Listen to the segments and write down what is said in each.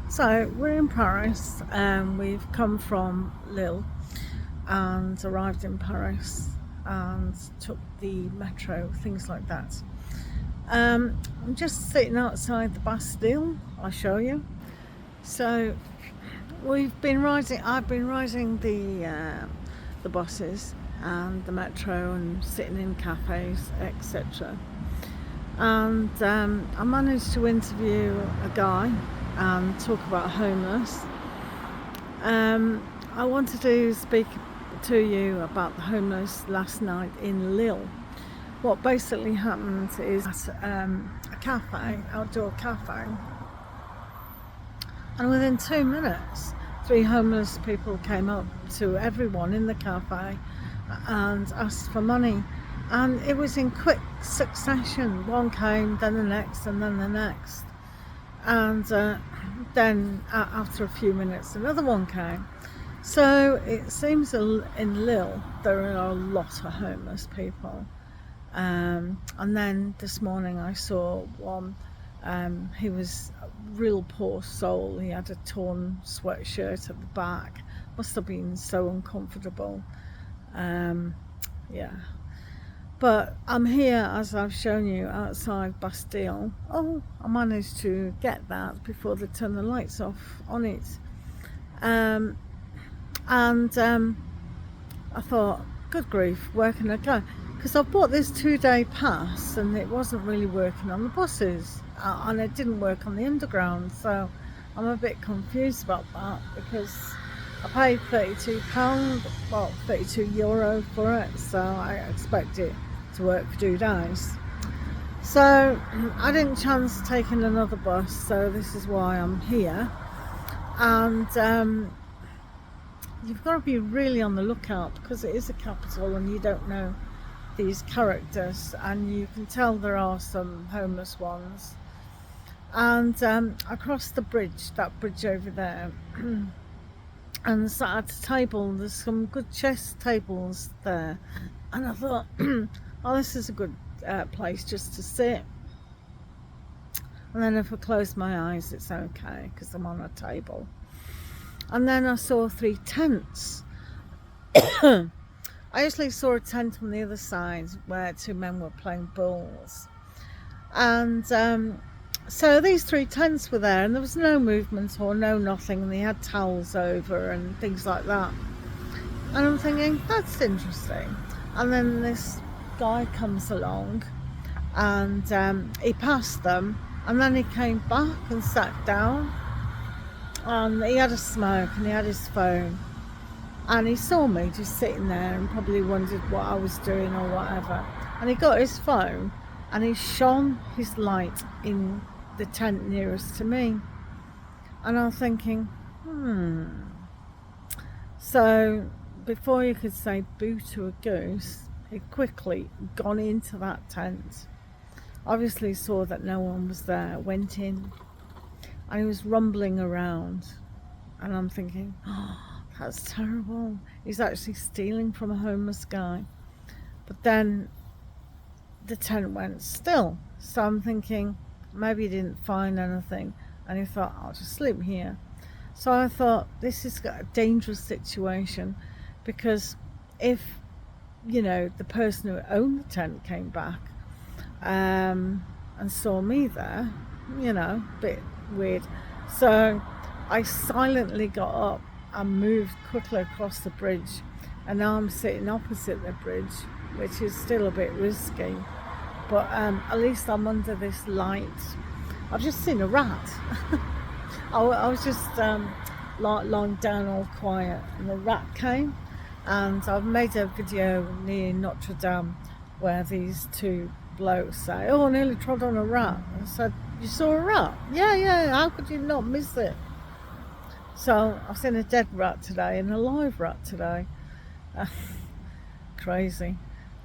So we're in Paris. We've come from Lille and arrived in Paris and took the metro, things like that. I'm just sitting outside the Bastille. I'll show you. So we've been riding. I've been riding the buses and the metro and sitting in cafes, etc. And I managed to interview a guy and talk about homeless. I wanted to speak to you about the homeless last night in Lille. What basically happened is at a cafe, outdoor cafe, and within 2 minutes, three homeless people came up to everyone in the cafe and asked for money. And it was in quick succession. One came, then the next, and then the next. And then after a few minutes, another one came. So it seems in Lille there are a lot of homeless people. And then this morning I saw one. He was a real poor soul. He had a torn sweatshirt at the back. Must have been so uncomfortable. Yeah. But I'm here, as I've shown you, outside Bastille. Oh, I managed to get that before they turn the lights off on it. Um, and I thought, good grief, where can I go? Because I bought this 2-day pass and it wasn't really working on the buses, and it didn't work on the underground. So I'm a bit confused about that because I paid £32, well, €32 for it, so I expect it to work for 2 days. So I didn't chance taking another bus, so this is why I'm here. And you've got to be really on the lookout because it is a capital and you don't know these characters, and you can tell there are some homeless ones. And across the bridge, that bridge over there, and sat at a table, there's some good chess tables there, and I thought, oh, this is a good place just to sit. And then if I close my eyes, it's okay because I'm on a table. And then I saw 3 tents. I actually saw a tent on the other side where 2 men were playing bowls. And so these 3 tents were there, and there was no movement or no nothing, and they had towels over and things like that. And I'm thinking, that's interesting. And then this guy comes along and he passed them, and then he came back and sat down, and he had a smoke and he had his phone, and he saw me just sitting there and probably wondered what I was doing or whatever, and he got his phone and he shone his light in the tent nearest to me, and I'm thinking, so before you could say boo to a goose, he'd quickly gone into that tent, obviously saw that no one was there, went in, and he was rumbling around. And I'm thinking, oh, that's terrible. He's actually stealing from a homeless guy. But then the tent went still. So I'm thinking, maybe he didn't find anything, and he thought, I'll just sleep here. So I thought, this is a dangerous situation, because if, the person who owned the tent came back and saw me there, a bit weird. So I silently got up and moved quickly across the bridge, and now I'm sitting opposite the bridge, which is still a bit risky, but at least I'm under this light. I've just seen a rat. I was just lying down all quiet, and the rat came, and I've made a video near Notre Dame where these 2 blokes say, oh, I nearly trod on a rat. I said, you saw a rat? Yeah, how could you not miss it? So I've seen a dead rat today and a live rat today. Crazy.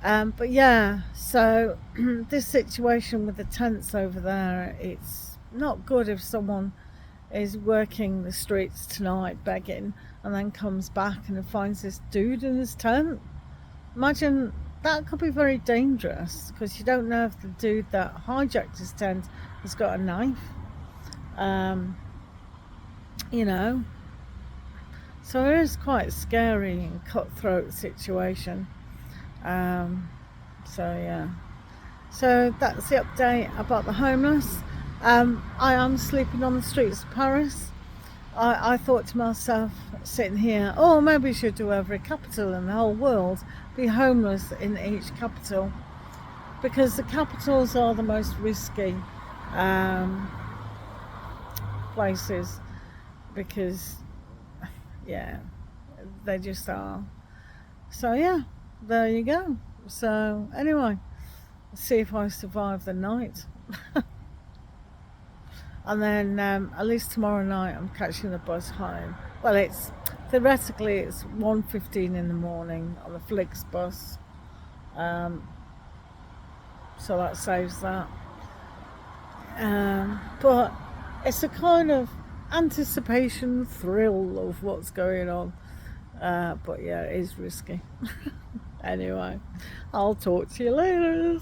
But yeah, so this situation with the tents over there, it's not good if someone is working the streets tonight begging and then comes back and finds this dude in his tent. Imagine, that could be very dangerous, because you don't know if the dude that hijacked his tent has got a knife. you know. So it is quite scary and cutthroat situation. So yeah. So that's the update about the homeless. I am sleeping on the streets of Paris. I thought to myself, sitting here, oh, maybe you should do every capital in the whole world, be homeless in each capital, because the capitals are the most risky places, because, yeah, they just are. So, yeah, there you go. So, anyway, see if I survive the night. And then at least tomorrow night I'm catching the bus home. Well, it's theoretically it's 1:15 in the morning on the Flixbus, so that saves that. But it's a kind of anticipation thrill of what's going on. But yeah, it is risky. Anyway, I'll talk to you later.